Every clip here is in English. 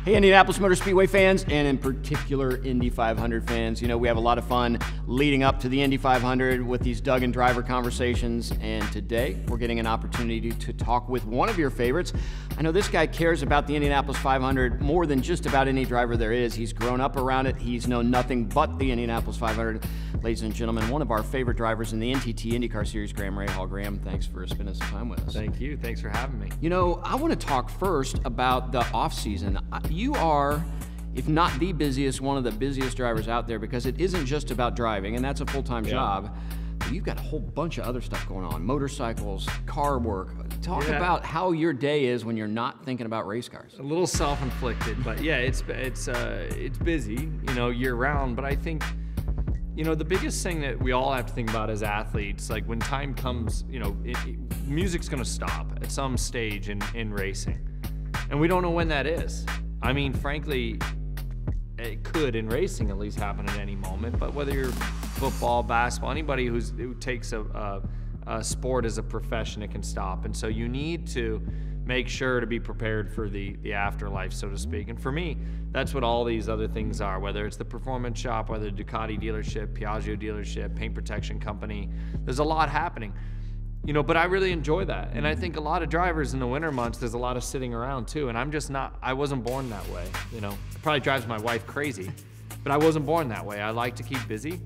Hey, Indianapolis Motor Speedway fans, and in particular, Indy 500 fans. You know, we have a lot of fun leading up to the Indy 500 with these Doug and Driver conversations, and today we're getting an opportunity to talk with one of your favorites. I know this guy cares about the Indianapolis 500 more than just about any driver there is. He's grown up around it. He's known nothing but the Indianapolis 500. Ladies and gentlemen, one of our favorite drivers in the NTT IndyCar Series, Graham Rahal. Graham, thanks for spending some time with us. Thank you. Thanks for having me. You know, I want to talk first about the off-season. You are, if not the busiest, one of the busiest drivers out there, because it isn't just about driving, and that's a full-time job. But you've got a whole bunch of other stuff going on, motorcycles, car work. Talk about how your day is when you're not thinking about race cars. A little self-inflicted, but yeah, it's busy, you know, year-round. But I think, you know, the biggest thing that we all have to think about as athletes, like when time comes, you know, music's going to stop at some stage in racing, and we don't know when that is. I mean, frankly, it could in racing at least happen at any moment, but whether you're football, basketball, anybody who takes a sport as a profession, it can stop. And so you need to make sure to be prepared for the afterlife, so to speak. And for me, that's what all these other things are, whether it's the performance shop, whether Ducati dealership, Piaggio dealership, paint protection company. There's a lot happening. You know, but I really enjoy that. And I think a lot of drivers in the winter months, there's a lot of sitting around too. And I'm just not, I wasn't born that way. You know, it probably drives my wife crazy, but I wasn't born that way. I like to keep busy,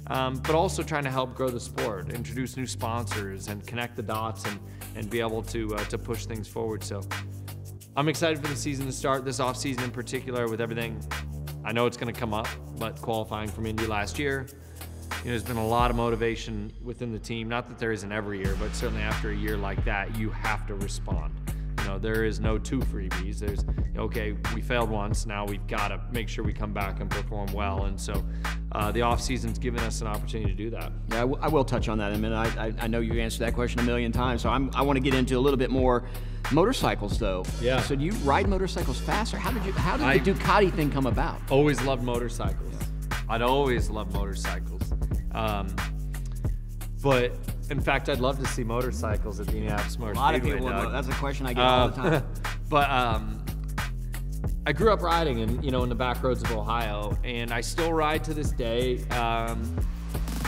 but also trying to help grow the sport, introduce new sponsors and connect the dots and be able to push things forward. So I'm excited for the season to start, this off season in particular, with everything. I know it's gonna come up, but qualifying from Indy last year, you know, there's been a lot of motivation within the team. Not that there isn't every year, but certainly after a year like that, you have to respond. You know, there is no two freebies. There's, okay, we failed once, now we've got to make sure we come back and perform well. And so the off season's given us an opportunity to do that. Yeah, I will touch on that in a minute. I know you answered that question a million times, so I want to get into a little bit more motorcycles, though. Yeah. So do you ride motorcycles fast, or how did the Ducati thing come about? Always loved motorcycles. Yeah. I'd always loved motorcycles. But in fact, I'd love to see motorcycles at the Indianapolis Motor Speedway. A lot of people, that's a question I get all the time. But I grew up riding in the back roads of Ohio, and I still ride to this day.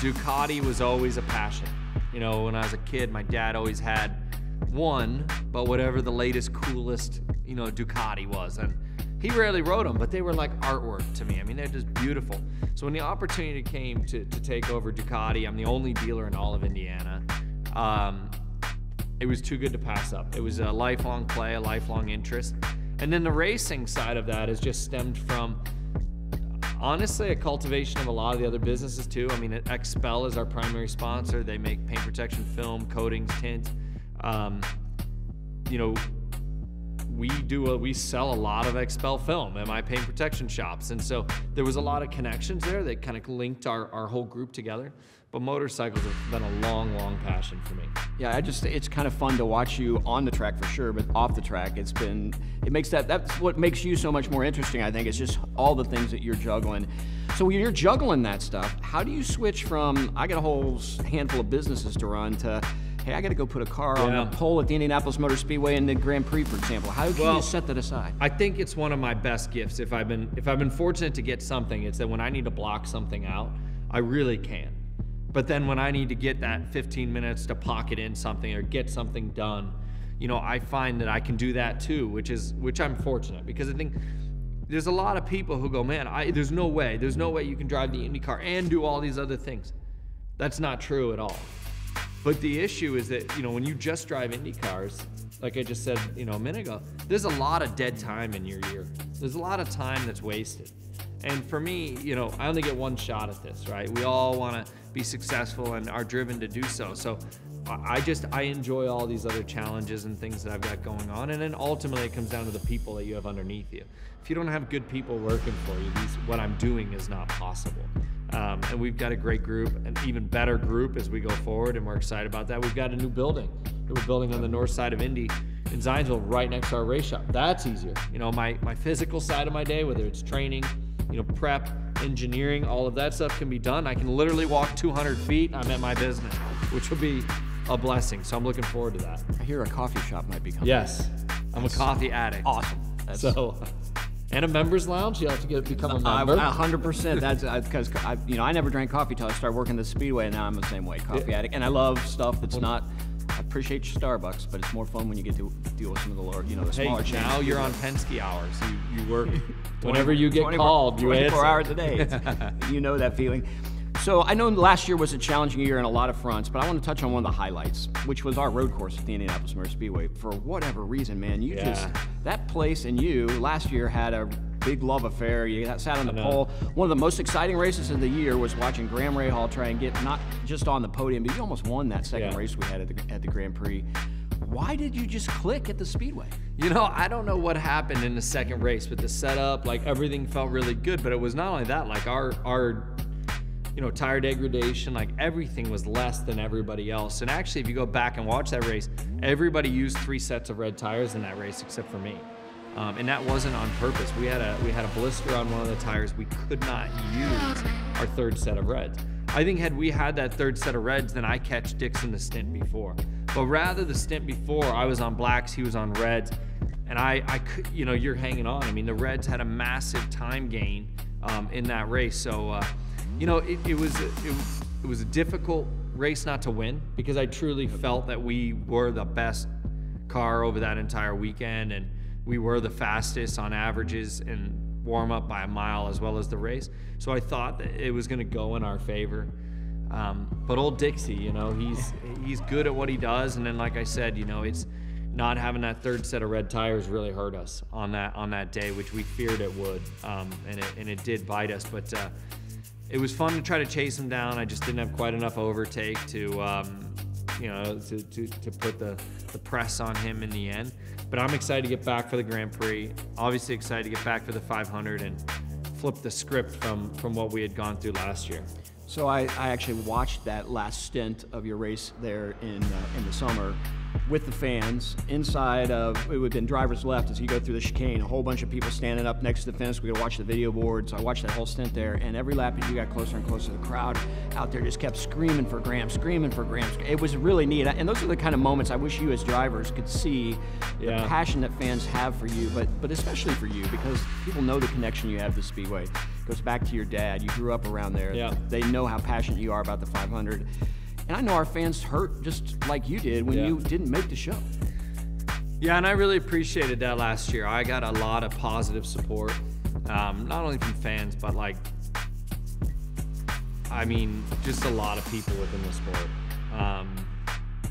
Ducati was always a passion. You know, when I was a kid, my dad always had one, but whatever the latest, coolest, you know, Ducati was. And he rarely rode them, but they were like artwork to me. I mean, they're just beautiful. So when the opportunity came to take over Ducati, I'm the only dealer in all of Indiana. It was too good to pass up. It was a lifelong play, a lifelong interest. And then the racing side of that has just stemmed from, honestly, a cultivation of a lot of the other businesses too. I mean, XPEL is our primary sponsor. They make paint protection film, coatings, tint. You know, we sell a lot of XPEL film at my paint protection shops. And so there was a lot of connections there that kind of linked our whole group together. But motorcycles have been a long, long passion for me. Yeah, it's kind of fun to watch you on the track for sure, but off the track, that's what makes you so much more interesting, I think. It's just all the things that you're juggling. So when you're juggling that stuff, how do you switch from, I got a whole handful of businesses to run, to, hey, I got to go put a car on the pole at the Indianapolis Motor Speedway in the Grand Prix, for example? How can you set that aside? I think it's one of my best gifts. If I've been fortunate to get something, it's that when I need to block something out, I really can. But then when I need to get that 15 minutes to pocket in something or get something done, you know, I find that I can do that too, which I'm fortunate, because I think there's a lot of people who go, man, there's no way you can drive the IndyCar and do all these other things. That's not true at all. But the issue is that, you know, when you just drive Indy cars, like I just said, you know, a minute ago, there's a lot of dead time in your year. There's a lot of time that's wasted. And for me, you know, I only get one shot at this, right? We all want to be successful and are driven to do so. So I enjoy all these other challenges and things that I've got going on. And then ultimately it comes down to the people that you have underneath you. If you don't have good people working for you, what I'm doing is not possible. And we've got a great group, an even better group as we go forward, and we're excited about that. We've got a new building that we're building on the north side of Indy in Zionsville, right next to our race shop. That's easier. You know, my physical side of my day, whether it's training, you know, prep, engineering, all of that stuff can be done. I can literally walk 200 feet. I'm at my business, which will be a blessing. So I'm looking forward to that. I hear a coffee shop might be coming. Yes, I'm a coffee addict. Awesome. So And a members lounge. You have to become a member. 100%. That's because I never drank coffee till I started working the Speedway, and now I'm the same way, coffee addict. And I love stuff that's not. I appreciate Starbucks, but it's more fun when you get to deal with some of the lower, the smaller chains. Now you're on Penske hours. You work whenever you get called. 24 hours a day. You know that feeling. So I know last year was a challenging year on a lot of fronts, but I want to touch on one of the highlights, which was our road course at the Indianapolis Motor Speedway. For whatever reason, man, that place and you last year had a big love affair. You sat on the pole. One of the most exciting races of the year was watching Graham Rahal try and get not just on the podium, but you almost won that second race we had at the Grand Prix. Why did you just click at the Speedway? I don't know what happened in the second race with the setup. Like, everything felt really good, but it was not only that. Like, our tire degradation, like, everything was less than everybody else. And actually, if you go back and watch that race, everybody used 3 sets of red tires in that race except for me. And that wasn't on purpose. We had a blister on one of the tires. We could not use our 3rd set of reds. I think had we had that 3rd set of reds, then I catch Dixon the stint before. But rather the stint before, I was on blacks, he was on reds, and I could, you're hanging on. I mean, the reds had a massive time gain in that race. So, it was a difficult race not to win, because I truly felt that we were the best car over that entire weekend, and we were the fastest on averages and warm up by a mile as well as the race. So I thought that it was going to go in our favor. But old Dixie, he's good at what he does. And then, like I said, it's not having that 3rd set of red tires really hurt us on that day, which we feared it would. And it did bite us. But it was fun to try to chase him down. I just didn't have quite enough overtake to put the press on him in the end. But I'm excited to get back for the Grand Prix. Obviously excited to get back for the 500 and flip the script from what we had gone through last year. So I actually watched that last stint of your race there in the summer with the fans inside of, it would have been driver's left as you go through the chicane, a whole bunch of people standing up next to the fence. We could watch the video board. So I watched that whole stint there, and every lap as you got closer and closer, the crowd out there just kept screaming for Graham, screaming for Graham. It was really neat, and those are the kind of moments I wish you as drivers could see the passion that fans have for you, but especially for you, because people know the connection you have to Speedway. It goes back to your dad. You grew up around there. Yeah. They know how passionate you are about the 500. And I know our fans hurt just like you did when you didn't make the show. Yeah, and I really appreciated that last year. I got a lot of positive support, not only from fans, but just a lot of people within the sport. A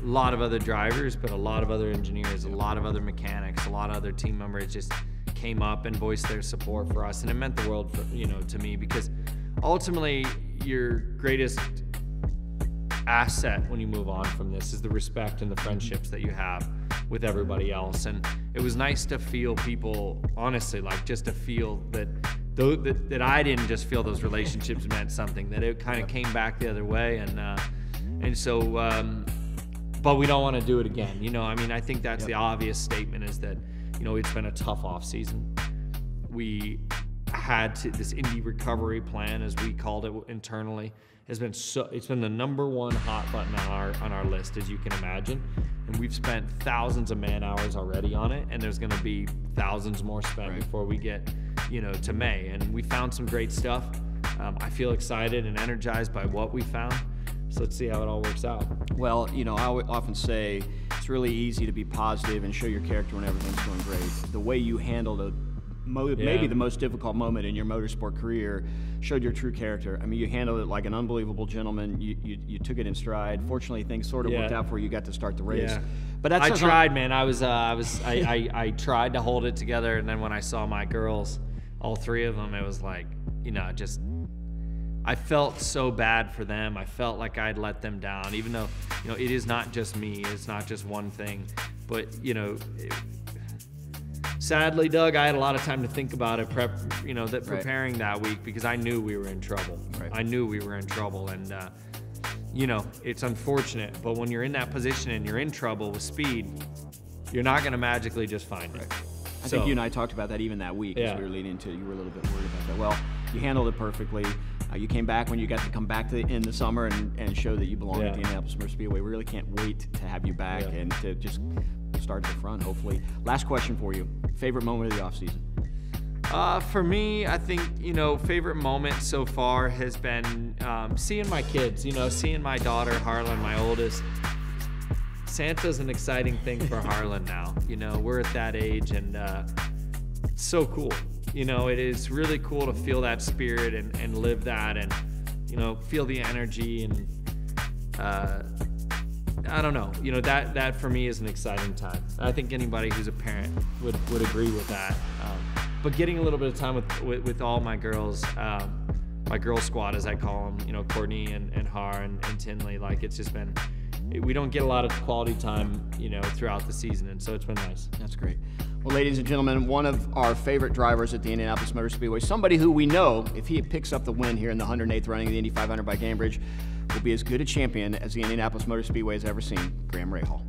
lot of other drivers, but a lot of other engineers, a lot of other mechanics, a lot of other team members just came up and voiced their support for us. And it meant the world to me, because ultimately your greatest asset when you move on from this is the respect and the friendships that you have with everybody else. And it was nice to feel people, honestly, just to feel that I didn't just feel those relationships meant something, that it kind of came back the other way. And so but we don't want to do it again. I think that's the obvious statement, is that it's been a tough off season. We had this Indy recovery plan, as we called it internally, it's been the #1 hot button on our list, as you can imagine. And we've spent thousands of man hours already on it, and there's going to be thousands more spent before we get, to May. And we found some great stuff. I feel excited and energized by what we found. So let's see how it all works out. Well, I often say it's really easy to be positive and show your character when everything's going great. The way you handled maybe the most difficult moment in your motorsport career showed your true character. I mean, you handled it like an unbelievable gentleman. You took it in stride. Fortunately, things sort of worked out for you. You got to start the race. Yeah. But I tried, man. I tried to hold it together, and then when I saw my girls, all 3 of them, it was like, I felt so bad for them. I felt like I'd let them down, even though, it is not just me. It's not just one thing. But, sadly, Doug, I had a lot of time to think about it, preparing that week, because I knew we were in trouble. Right. I knew we were in trouble, and it's unfortunate, but when you're in that position and you're in trouble with speed, you're not going to magically just find it. I think you and I talked about that even that week as we were leading into it. You were a little bit worried about that. Well, you handled it perfectly. You came back when you got to come back in the summer and show that you belong at the Indianapolis Motor Speedway. We really can't wait to have you back and to just start at the front, hopefully. Last question for you. Favorite moment of the offseason? For me, I think, favorite moment so far has been seeing my kids, seeing my daughter, Harlan, my oldest. Santa's an exciting thing for Harlan now. We're at that age, and it's so cool. It is really cool to feel that spirit and live that, and, feel the energy, and I don't know, that for me is an exciting time. I think anybody who's a parent would agree with that. But getting a little bit of time with all my girls, my girl squad, as I call them, Courtney and Har and Tinley, like, it's just been, we don't get a lot of quality time, throughout the season, and so it's been nice. That's great. Well, ladies and gentlemen, one of our favorite drivers at the Indianapolis Motor Speedway, somebody who we know, if he picks up the win here in the 108th running of the Indy 500 by Cambridge, will be as good a champion as the Indianapolis Motor Speedway has ever seen, Graham Rahal.